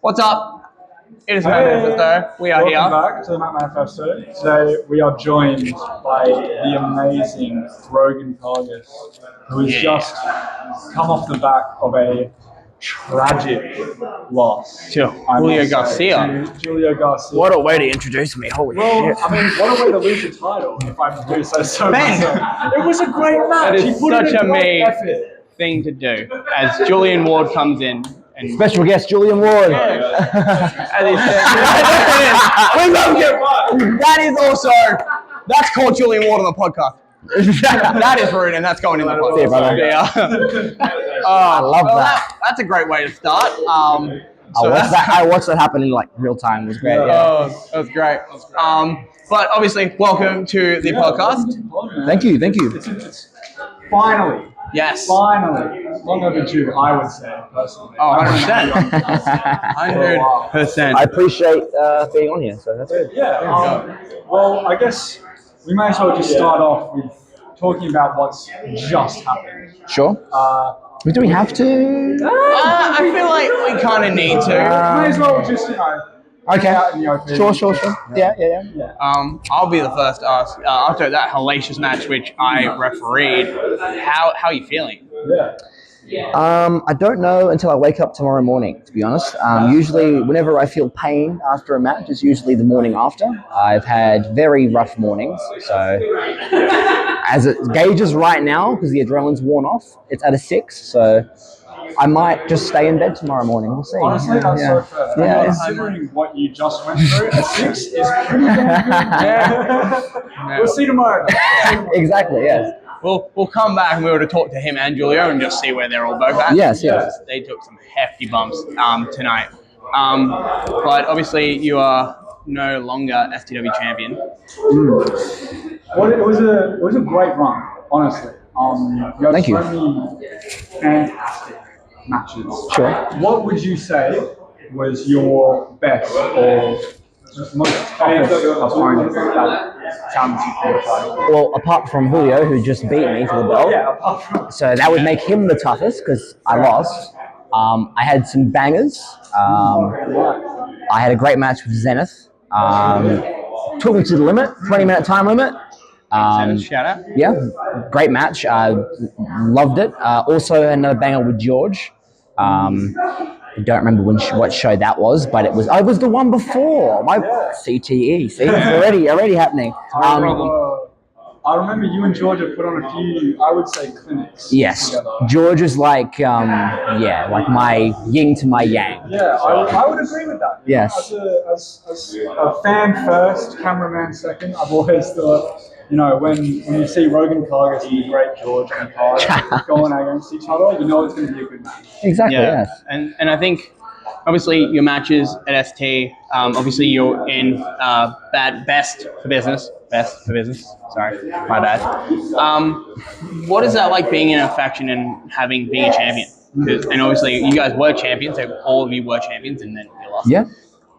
What's up? It is Manifesto. We are Welcome here. back to the Manifesto. Today we are joined by the amazing Rogan Karguis, who has just come off the back of a tragic loss To Julio Garcia. To Julio Garcia. What a way to introduce me. Holy shit. I mean, what a way to lose your title, if I do say so Ben. myself. It was a great match. That is He put in such a great me effort. thing to do. As Julian Ward comes in and Special guest Julian Ward. as he said, we love you. That is also that's called Julian Ward on the podcast. That is rude, and that's going in the podcast. Yeah, brother. I love that. That's a great way to start. I watched that happen in like real time. It was great. Yeah. Oh, that was great. But obviously, welcome to the podcast. Thank you. It's finally. Yes. Finally. Long overdue, I would say, personally. Oh, 100%. 100%. I appreciate being on here, so that's good. Yeah. Well, I guess we may as well just start off with talking about what's just happened. Sure. Do we have to? I feel like we kind of need to. May as well just, Okay. out in the open. Sure. Yeah. I'll be the first to ask. After that hellacious match, which I refereed, how are you feeling? Yeah. I don't know until I wake up tomorrow morning, to be honest. Usually, whenever I feel pain after a match, it's usually the morning after. I've had very rough mornings, so as it gauges right now, because the adrenaline's worn off, it's at a 6, so I might just stay in bed tomorrow morning. We'll see. Honestly, that's so fair. Yeah. Considering what you just went through, a 6 is pretty damn good. We'll see tomorrow. Exactly, yes. We'll come back and we'll talk to him and Julio and just see where they're all both at. Yes. They took some hefty bumps tonight. But obviously you are no longer STW champion. Well, it was a great run, honestly. You had Thank you. so many fantastic matches. Sure. What would you say was your best or most toughest opponent that challenged you for the title? Well, apart from Julio, who just beat me for the belt, Yeah, apart from so that would make him the toughest because I lost. I had some bangers. I had a great match with Zenith. Took me to the limit, 20-minute time limit. Shout out. Yeah, great match. Loved it. Also another banger with George. I don't remember what show that was, but it was the one before my CTE. See, it's already happening. I remember you and George have put on a few, I would say, clinics. Yes, together. George is like like my yin to my yang. Yeah, I would agree with that. Yes. As a fan first, cameraman second, I've always thought, when you see Rogan Karguis and the great George and Karg going against each other, you know it's going to be a good match. Exactly. Yeah. Yes. And I think obviously your matches at ST, obviously you're in best for business. Sorry, my bad. What is that like being in a faction and being a champion? And obviously you guys were champions, so all of you were champions, and then you lost. Yeah,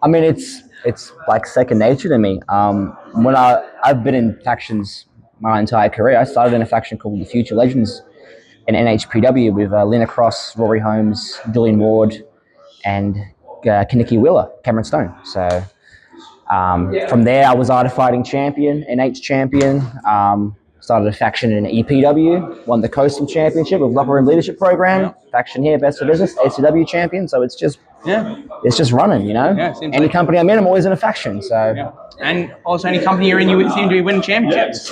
I mean it's like second nature to me. When I've been in factions my entire career. I started in a faction called the Future Legends in NHPW with Lena Cross, Rory Holmes, Julian Ward, and Kaniki Wheeler, Cameron Stone. So from there, I was Art of Fighting champion, NH champion. Started a faction in EPW, won the Coastal Championship with Locker Room Leadership Program. Faction here, Best for Business, ACW champion. So it's just running, Yeah, any company I'm in, I'm always in a faction. So. Yeah. And also, any company you're in, you seem to be winning championships.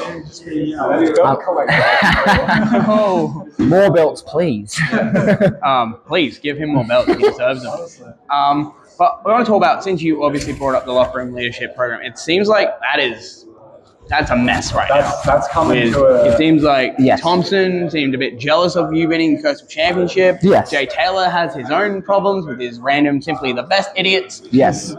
More belts, please. Please give him more belts. He deserves them. But we want to talk about, since you obviously brought up the Locker Room Leadership Program, it seems like that's a mess right now. That's coming to a... It seems like Yes. Thompson seemed a bit jealous of you winning the Coastal Championship. Yes. Jay Taylor has his own problems with his random, simply the best idiots. Yes.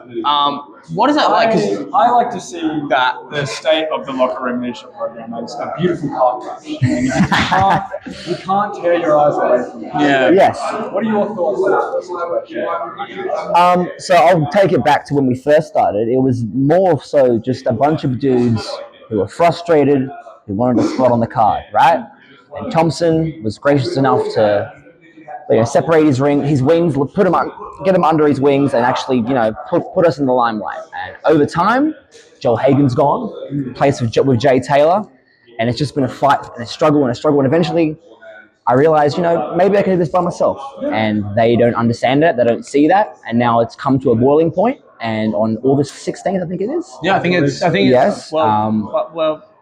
What is that like? 'Cause I like to see the state of the Locker Room Leadership Program as a beautiful car crash. And you can't tear your eyes away from it. Yeah. Yes. What are your thoughts on that situation? So I'll take it back to when we first started. It was more so just a bunch of dudes who were frustrated, who wanted a spot on the card, right? And Thompson was gracious enough to separate his wings, get him under his wings, and actually, put us in the limelight. And over time, Joel Hagen's gone, placed with Jay Taylor, and it's just been a fight and a struggle and a struggle. And eventually, I realized, maybe I can do this by myself. And they don't understand it, they don't see that, and now it's come to a boiling point. And on August 16th, I think it is. Yeah, I think it's. Yes.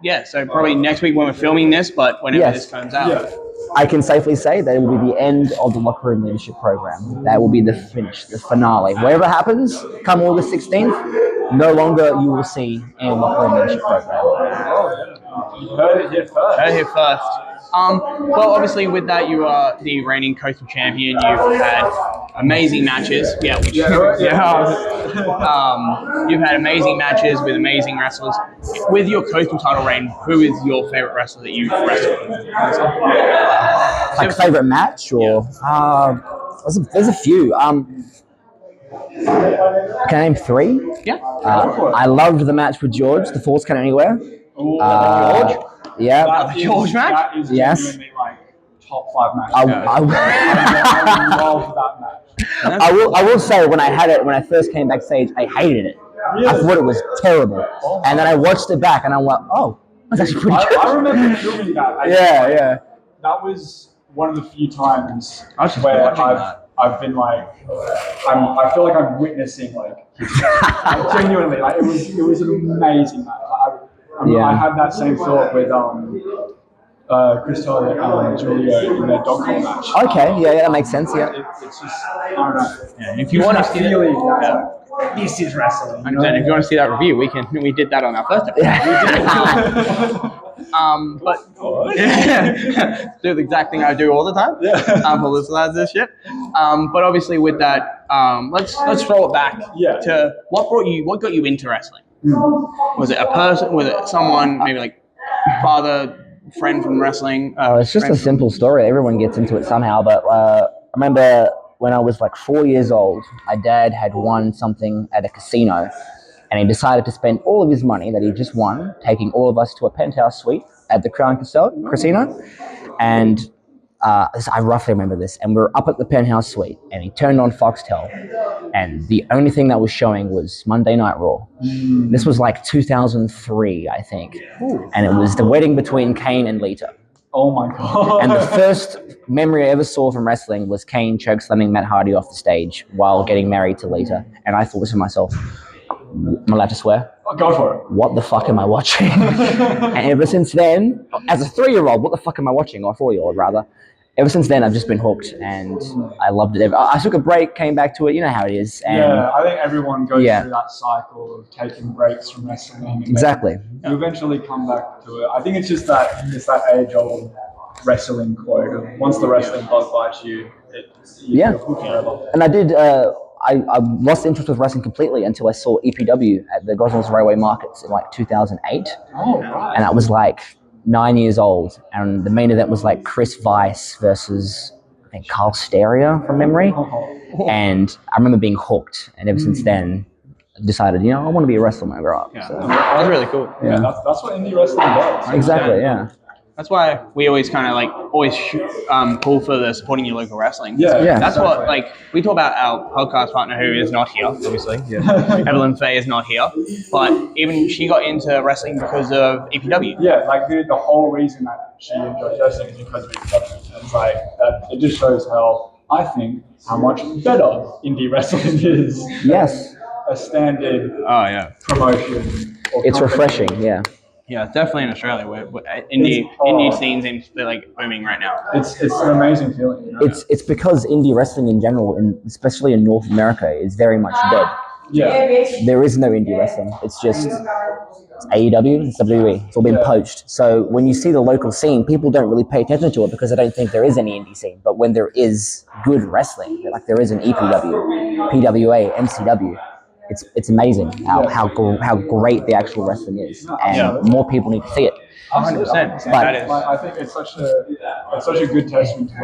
Yeah. So probably next week when we're filming this, but whenever this comes out, I can safely say that it will be the end of the locker room leadership program. That will be the finish, the finale. Whatever happens, come August 16th, no longer you will see any locker room leadership program. You heard it here first. Well, obviously, with that, you are the reigning coastal champion. You've had amazing matches. You've had amazing matches with amazing wrestlers. With your coastal title reign, who is your favorite wrestler that you've wrestled with? Like favorite match, or there's a few. Can I name three? Yeah. I loved the match with George. The Falls Count Anywhere. George. Yeah. The George match? That is genuinely like top 5 matches. I love that match. I will say when I first came backstage, I hated it. Really? I thought it was terrible. And then I watched it back and I went, oh, that's actually pretty good. I remember filming that. Yeah. That was one of the few times where I've been like, I feel like I'm witnessing genuinely, it was an amazing match. I had that same thought with Chris Taylor and Julio in their dog collar match. Okay, that makes sense. Yeah, it's just, I don't know. Yeah, if you want to see this is wrestling. If you want to see that review, we did that on our first episode. But do the exact thing I do all the time. For listeners, this shit. But obviously, with that, let's throw it back to what got you into wrestling. Was it a person? Was it someone? Maybe like father, friend from wrestling? It's just a simple story. Everyone gets into it somehow. But I remember when I was like 4 years old, my dad had won something at a casino, and he decided to spend all of his money that he just won, taking all of us to a penthouse suite at the Crown Casino. And I roughly remember this. And we were up at the penthouse suite, and he turned on Foxtel, and the only thing that was showing was Monday Night Raw. This was like 2003, I think. And it was the wedding between Kane and Lita. Oh my God. And the first memory I ever saw from wrestling was Kane chokeslamming Matt Hardy off the stage while getting married to Lita. And I thought to myself, am I allowed to swear? Go for it. What the fuck am I watching? And ever since then, as a 3-year-old, what the fuck am I watching? Or a 4-year-old rather. Ever since then, I've just been hooked, and I loved it. I took a break, came back to it. You know how it is. And I think everyone goes through that cycle of taking breaks from wrestling. Exactly. You eventually come back to it. I think it's just that age-old wrestling quote of once the wrestling bug bites you, you're hooked forever. And I did. I lost interest with wrestling completely until I saw EPW at the Gosnells Railway Markets in like 2008. Oh, right. And I was like 9 years old, and the main event was like Chris Weiss versus I think Carl Steria from memory. And I remember being hooked, and ever since then I decided, I want to be a wrestler when I grow up. So. That's really cool. Yeah, that's what indie wrestling does. Exactly, yeah. That's why we always kind of pull for the supporting your local wrestling. Yeah. That's what we talk about our podcast partner who is not here, obviously. Yeah. Evelyn Faye is not here, but even she got into wrestling because of EPW. Yeah, the whole reason that she enjoys wrestling is because of EPW. It's like that. It just shows how much better indie wrestling is. Yes. A standard. Promotion. It's refreshing. Yeah. Yeah, definitely in Australia where indie scene seems to be booming right now. It's an amazing feeling. It's because indie wrestling in general, and especially in North America, is very much dead. Yeah. There is no indie wrestling. It's just AEW, it's WWE. It's all been poached. So when you see the local scene, people don't really pay attention to it because they don't think there is any indie scene. But when there is good wrestling, like there is an EPW, PWA, MCW, it's amazing how great the actual wrestling is, and more people need to see it. 100%. I think it's such a good testament to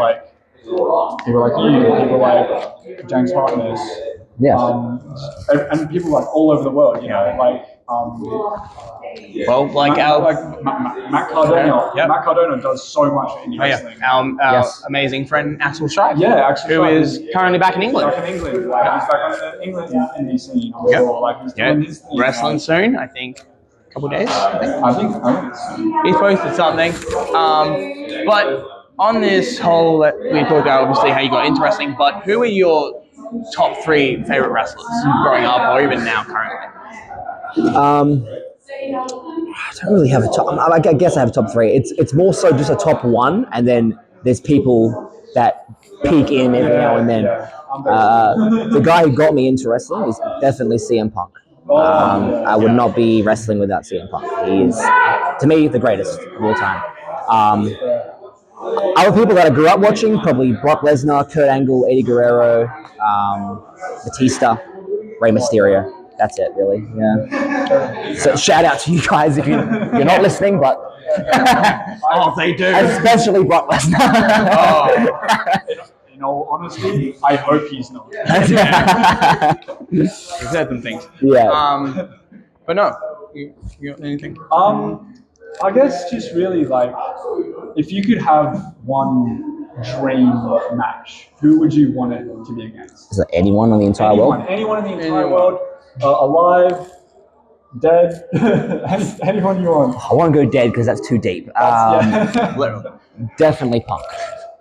people like you, people like James Hartness, and people all over the world. Well, like our Matt Cardona. Yep. Matt Cardona does so much for indie oh, yeah, wrestling. our Yes. amazing friend Axel Strife, Yeah, actually, who is currently back in England. back in England. Like he's back on England indie scene. I'm Yep. sure. Like he's Yeah, doing his thing. wrestling like, soon. I think a couple days. I think it's, He's posted something. But on this whole, we talked about obviously how you got into wrestling, but who are your top 3 favorite wrestlers growing up or even now currently? I don't really have a top. I guess I have a top 3. It's more so just a top 1, and then there's people that peek in every now and then. The guy who got me into wrestling is definitely CM Punk. I would not be wrestling without CM Punk. He is, to me, the greatest of all time. Other people that I grew up watching, probably Brock Lesnar, Kurt Angle, Eddie Guerrero, Batista, Rey Mysterio. That's it, really. Yeah. So shout out to you guys if you're not listening, but Oh, they do. especially Brock Lesnar. Oh, in all honesty, I hope he's not. we've said some things. Yeah. But no, you got anything? I guess just really like, if you could have one dream match, who would you want it to be against? Is there anyone on the entire world? Anyone in the entire world, alive, dead, anyone you want. I want to go dead because that's too deep. Literally. Definitely Punk.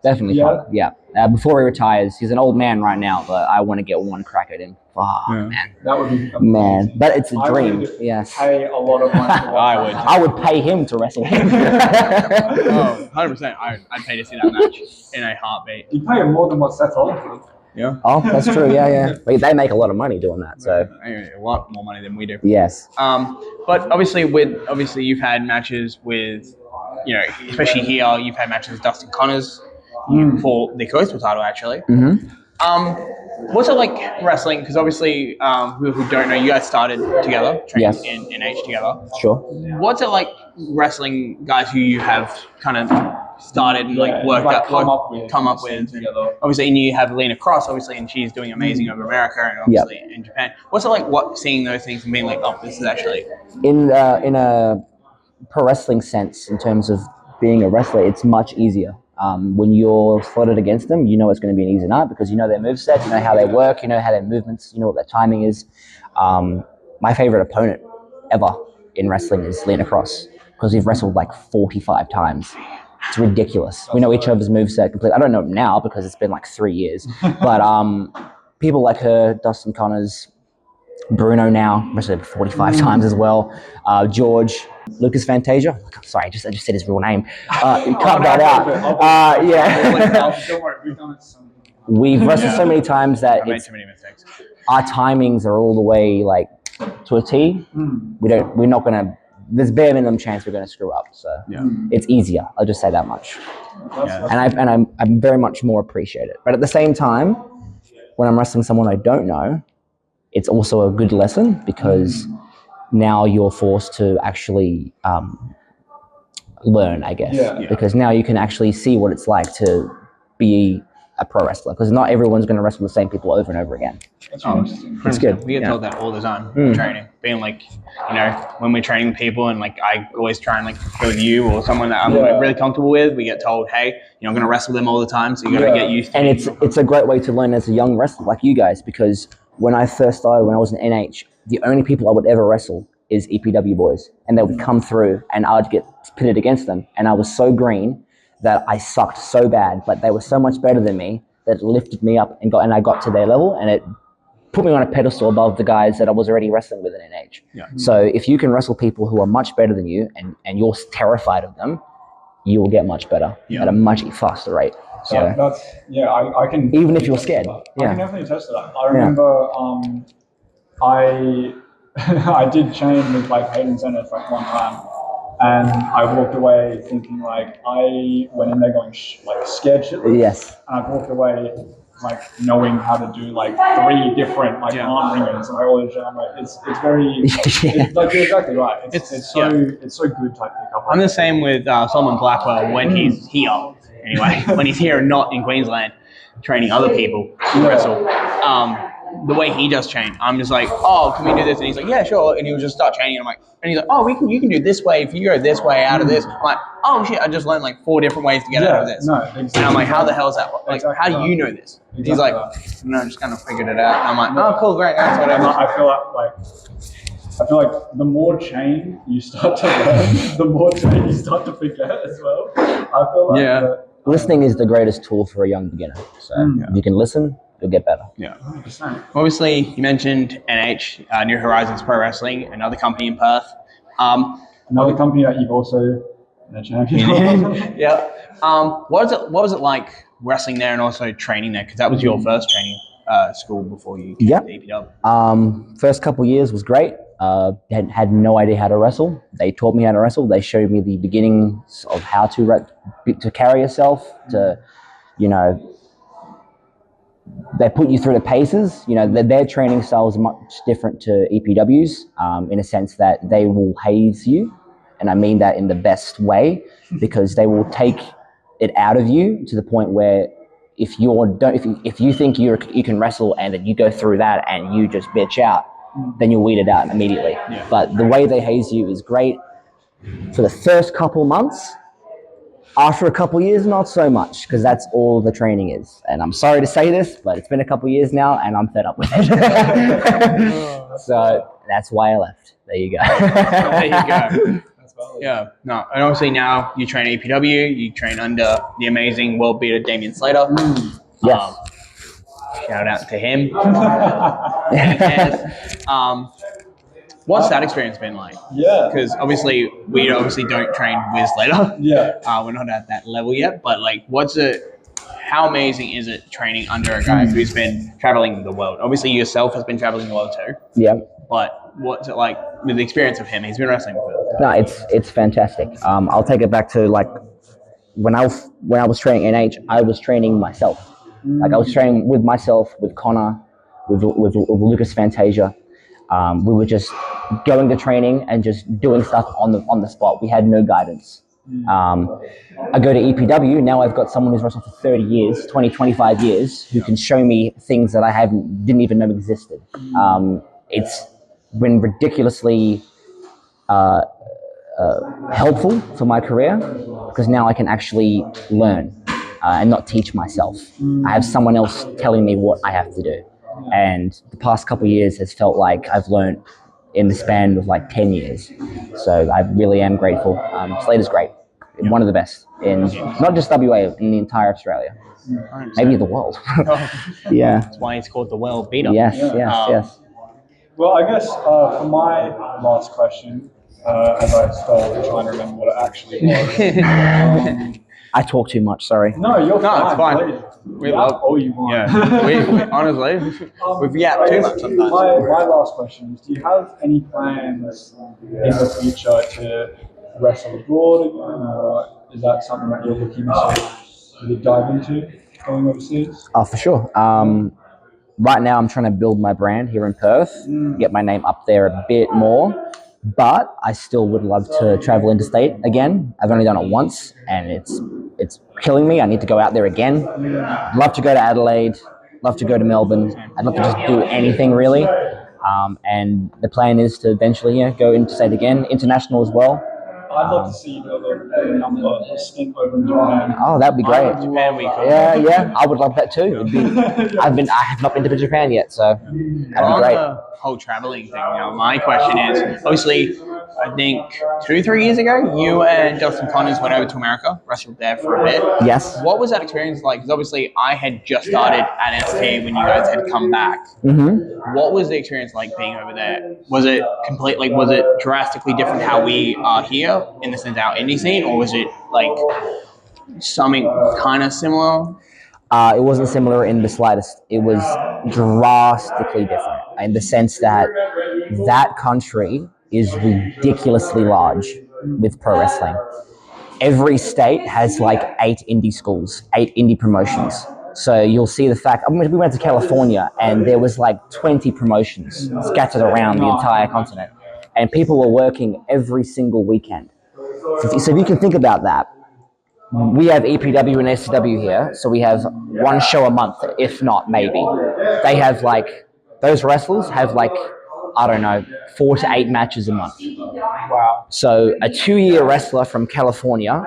Definitely Yeah. Punk. Yeah. Before he retires, he's an old man right now, but I want to get one crack at him. Oh, man. That would be Man, but it's a I dream. would Yes. pay a lot of money. I would pay him to wrestle him. Oh, 100%. I'd pay to see that match in a heartbeat. You pay him more than what Seth Rollins did. Yeah. Oh, that's true. Yeah, yeah. They make a lot of money doing that. So A lot more money than we do. yes. But obviously you've had matches with, especially here, you've had matches with Dustin Connors for the Coastal title, actually. Mm-hmm. What's it like wrestling? Because obviously, who don't know, you guys started together, trained Yes. in NH together. Sure. What's it like wrestling guys who you have kind of started and come up with together. obviously, and you have Lena Cross, obviously, and she's doing amazing over America and obviously in Japan. What's it like seeing those things and being like, oh, this is actually In a pro wrestling sense, in terms of being a wrestler, it's much easier. When you're slotted against them, you know it's going to be an easy night because you know their moveset, you know how they work, you know how their movements, you know what their timing is. My favorite opponent ever in wrestling is Lena Cross because we've wrestled like 45 times. It's ridiculous. We know each other's moveset completely. I don't know it now because it's been like 3 years. But people like her, Dustin Connors, Bruno now, wrestled 45 times as well. George, Lucas Fantasia. Sorry, I just said his real name. Cut that out. Yeah. Don't worry, we've done it so many times. We've wrestled so many times that I made too many mistakes. our timings are all the way like to a T. We're not gonna. There's bare minimum chance we're gonna screw up. So it's easier. I'll just say that much. And I very much more appreciate it. But at the same time, when I'm wrestling someone I don't know, it's also a good lesson because now you're forced to actually learn, I guess. Yeah. Because now you can actually see what it's like to be a pro wrestler because not everyone's going to wrestle the same people over and over again. That's really interesting. It's good. We get told that all the time in training. Being like, when we're training people and like I always try and like go with you or someone that I'm like, really comfortable with, we get told, hey, I'm going to wrestle them all the time, so you got to get used to it. it. And it's a great way to learn as a young wrestler like you guys because when I first started, when I was in NH, the only people I would ever wrestle is EPW boys. And they would come through and I'd get pitted against them. And I was so green that I sucked so bad, but they were so much better than me that it lifted me up and I got to their level and it put me on a pedestal above the guys that I was already wrestling with in NH. Yeah. So if you can wrestle people who are much better than you and you're terrified of them, you will get much better at a much faster rate. So I can. Even if you're scared. I can definitely attest to that. I remember I did train with like Hayden Zenith like one time, and I walked away thinking like I went in there going scared shitless. Yes. And I walked away like knowing how to do like 3 different like arm ringers and all this genre. It's very it's, like you're exactly right. It's so good to like pick up. I'm the same with Solomon Blackwell when he's here. Anyway, when he's here and not in Queensland, training other people to wrestle. the way he does train, I'm just like, oh, can we do this? And he's like, yeah, sure. And he would just start training. And I'm like, and he's like, oh, you can do this way if you go this way out of this. I'm like, oh shit, I just learned like 4 different ways to get out of this. No, exactly. And I'm like, how the hell is that? Like, Exactly how do you know this? Exactly. He's like, no, I just kind of figured it out. And I'm like, oh, cool, great, that's whatever. I feel like the more chain you start to learn, the more chain you start to forget as well. I feel like listening is the greatest tool for a young beginner. So if you can listen, you'll get better. Yeah. 100%. Obviously, you mentioned NH, New Horizons Pro Wrestling, another company in Perth. Another company that you've also been a champion of. Yeah. What was it like wrestling there and also training there? Because that was your first training school before you came to EPW. First couple years was great. Had no idea how to wrestle. They taught me how to wrestle. They showed me the beginnings of how to carry yourself. They put you through the paces. Their training style is much different to EPW's in a sense that they will haze you, and I mean that in the best way, because they will take it out of you to the point where if you think you can wrestle and that you go through that and you just bitch out, then you'll weed it out immediately. Yeah. But the way they haze you is great for the first couple months. After a couple years, not so much, because that's all the training is. And I'm sorry to say this, but it's been a couple years now, and I'm fed up with it. So that's why I left. There you go. There you go. Yeah, no, and obviously now you train APW, you train under the amazing world beater Damian Slater. Yes. Shout out to him. What's that experience been like? Yeah. Because obviously we don't train with Slater. Yeah. We're not at that level yet, but like, how amazing is it training under a guy who's been traveling the world? Obviously yourself has been traveling the world too. Yeah. But what's it like with the experience of him? He's been wrestling for. No, it's fantastic. I'll take it back to like when I was training NH, I was training myself. Like I was training with myself, with Connor, with Lucas Fantasia. We were just going to training and just doing stuff on the spot. We had no guidance. I go to EPW, now I've got someone who's wrestled for 30 years, 20, 25 years, who can show me things that I didn't even know existed. It's been ridiculously helpful for my career, because now I can actually learn and not teach myself. I have someone else telling me what I have to do. And the past couple of years has felt like I've learned in the span of like 10 years. So I really am grateful. Slater's great. One of the best in not just WA, in the entire Australia. Maybe the world. Yeah. That's why it's called the world beater. Yes, yes. Well, I guess for my last question, as I start trying to remember what it actually was. I talk too much, sorry. No, you're fine. It's fine. Please. We love all you want. Yeah. we honestly, we've yapped too much sometimes. My last question is, do you have any plans in the future to wrestle abroad again, or is that something that you're looking to really dive into going overseas? Oh, for sure. Right now I'm trying to build my brand here in Perth, get my name up there a bit more. But I still would love to travel interstate again. I've only done it once, and it's killing me. I need to go out there again. Love to go to Adelaide. Love to go to Melbourne. I'd love to just do anything really. And the plan is to eventually go interstate again, international as well. I'd love to see you go a stint over in Japan. Oh, that'd be great. Japan week. Yeah. I would love that too. I have not been to Japan yet, so that'd be great. The whole traveling thing. My question is, obviously, I think 2-3 years ago, you and Justin Connors went over to America, wrestled there for a bit. Yes. What was that experience like? Because obviously, I had just started at SK when you guys had come back. Mm-hmm. What was the experience like being over there? Was it drastically different how we are here in the sense of our indie scene, or was it like something kind of similar? It wasn't similar in the slightest. It was drastically different in the sense that that country is ridiculously large with pro wrestling. Every state has like 8 indie schools, 8 indie promotions. So you'll see the fact, we went to California and there was like 20 promotions scattered around the entire continent. And people were working every single weekend. So if you can think about that, we have EPW and SCW here, so we have one show a month, if not maybe. They have like those wrestlers have like, I don't know, 4 to 8 matches a month. Wow. So a 2-year wrestler from California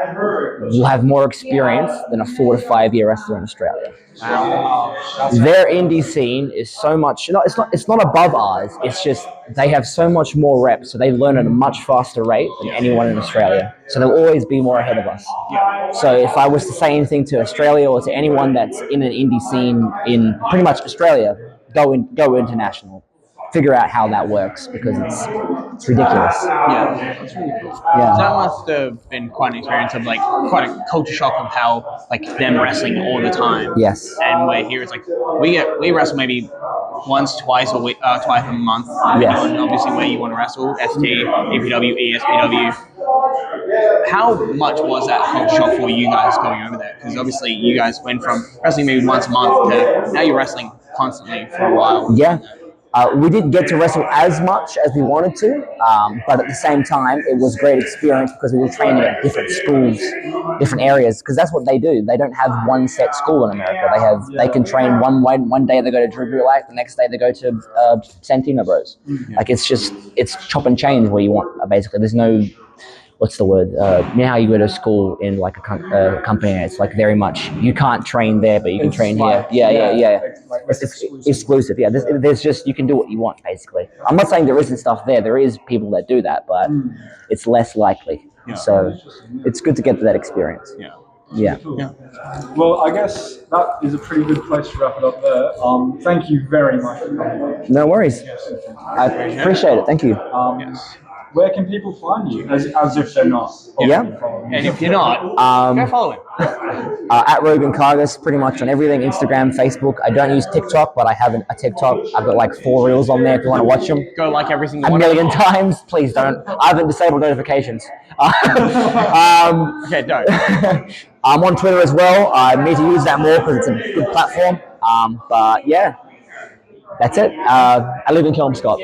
will have more experience than a 4 to 5-year wrestler in Australia. Their indie scene is so much. It's not above ours. It's just they have so much more reps, so they learn at a much faster rate than anyone in Australia. So they'll always be more ahead of us. So if I was to say anything to Australia or to anyone that's in an indie scene in pretty much Australia, go international. Figure out how that works because it's ridiculous. Yeah, that's really cool. Yeah. That must have been quite an experience of like quite a culture shock of how like them wrestling all the time. Yes. And we're here, it's like we wrestle maybe once, twice a week, twice a month. Yes. Depending on obviously where you want to wrestle, ST, APW, ESPW. How much was that culture shock for you guys going over there? Because obviously you guys went from wrestling maybe once a month to now you're wrestling constantly for a while. Yeah. We didn't get to wrestle as much as we wanted to, but at the same time, it was great experience because we were training at different schools, different areas. Because that's what they do. They don't have one set school in America. They can train one day they go to Drew Gulak, the next day they go to Santino Bros. Like it's chop and change where you want. Basically, there's no. What's the word? You know how you go to school in like a company, it's like very much, you can't train there, but you can train like, here. Yeah. It's Exclusive. Yeah, there's just, you can do what you want, basically. I'm not saying there isn't stuff there. There is people that do that, but it's less likely. Yeah. So it's good to get that experience. Yeah. Cool. Well, I guess that is a pretty good place to wrap it up there. Thank you very much for coming. No worries. I appreciate it. Thank you. Where can people find you? As if they're not. Yeah. And if you're not, go follow him. At Rogan Karguis, pretty much on everything, Instagram, Facebook. I don't use TikTok, but I have a TikTok. I've got like 4 reels on there if you want to watch them. Go like every single A one. million times. Please don't. I haven't disabled notifications. Okay, don't. I'm on Twitter as well. I need to use that more because it's a good platform. But yeah, that's it. I live in Kelmscott.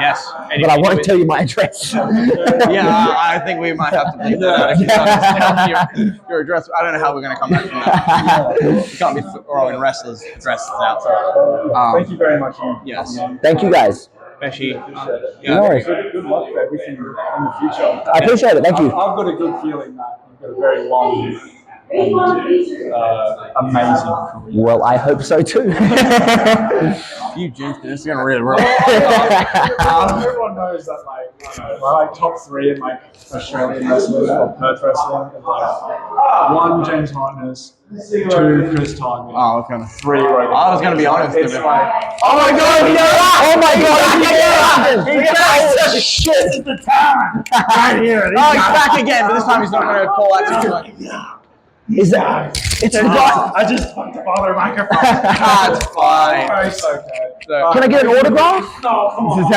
Yes. And But I won't tell you my address. Yeah, I think we might have to leave that out if you can't tell your address. I don't know how we're going to come back from that. You can't be throwing wrestlers' addresses out. Thank you very much. Yes. Thank you guys. Especially, No worries. Good luck for everything in the future. I appreciate it. Thank you. I've got a good feeling that you've got a very long and amazing career. Well, I hope so too. you jinxed it. This is going to really roll. Everyone knows that my top 3 in like Australian wrestling or Perth wrestling is like 1 James Martinez, 2 Chris Target, Oh, okay. 3 Rogan. I was going to be honest. It's like, Oh my god! Oh my god! He shit! This is the time! Right here. Oh, he's back again, but this time he's not going to call out too much. Is that? It's the guy. I just fucked the other microphone. That's fine. It's okay. So, Can I get an autograph? No, come on.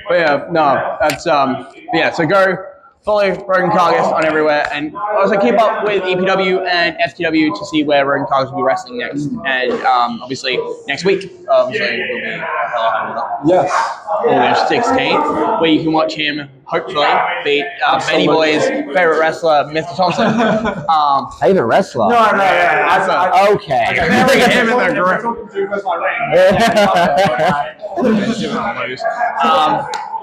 but yeah, no, that's yeah. So go follow Rogan Karguis on everywhere, and also keep up with EPW and FTW to see where Rogan Karguis will be wrestling next. And obviously next week, obviously will be Yes. August 16th, where you can watch him hopefully beat Benny Boy's favorite wrestler, Mr. Thompson. I even wrestler. No, yeah. Okay. Bury him in the group. So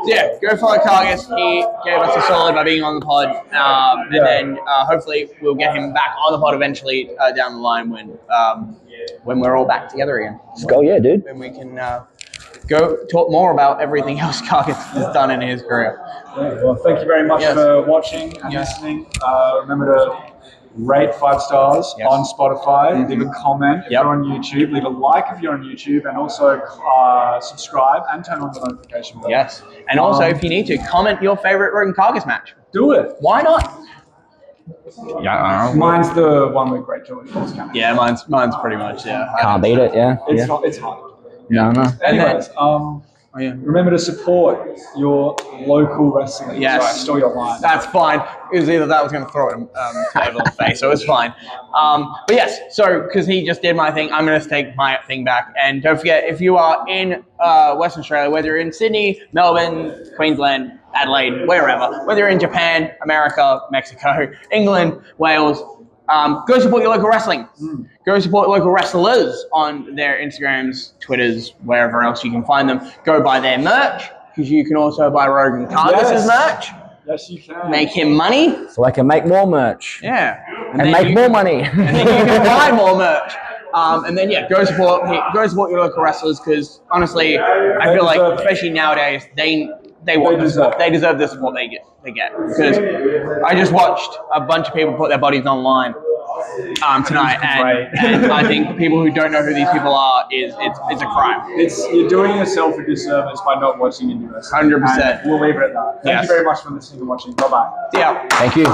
yeah, go follow Karguis. He gave us a solid by being on the pod, and then hopefully we'll get him back on the pod eventually down the line when we're all back together again. Let's go, yeah, dude. When we can go talk more about everything else Karguis has done in his career. Well, thank you very much for watching and listening. Remember to rate 5 stars on Spotify. Leave a comment if you're on YouTube. Leave a like if you're on YouTube, and also subscribe and turn on the notification bell. Yes, and also if you need to comment your favorite Rogan Karguis match. Do it. Why not? Yeah, I don't know. Mine's the one with Great George. Yeah, mine's pretty much Can't beat it, yeah. It's hard. No. Anyways, remember to support your local wrestling. Yes. Sorry, I stole your line. That's fine. It was either that or I was going to throw it over the face, so it's fine. But yes, so because he just did my thing, I'm going to take my thing back. And don't forget, if you are in Western Australia, whether you're in Sydney, Melbourne, Queensland, Adelaide, wherever, whether you're in Japan, America, Mexico, England, Wales, Go support your local wrestling. Go support local wrestlers on their Instagrams, Twitters, wherever else you can find them. Go buy their merch, because you can also buy Rogan Karguis' merch. Yes, you can. Make him money. So I can make more merch. Yeah. And make more money. And then you can buy more merch. And then go support your local wrestlers, because honestly, I feel like especially nowadays they deserve the support they get. Because I just watched a bunch of people put their bodies online tonight, and I think people who don't know who these people are it's a crime. You're doing yourself a disservice by not watching and doing this. 100%. We'll leave it at that. Thank you very much for listening and watching. Bye bye. Yeah. Thank you.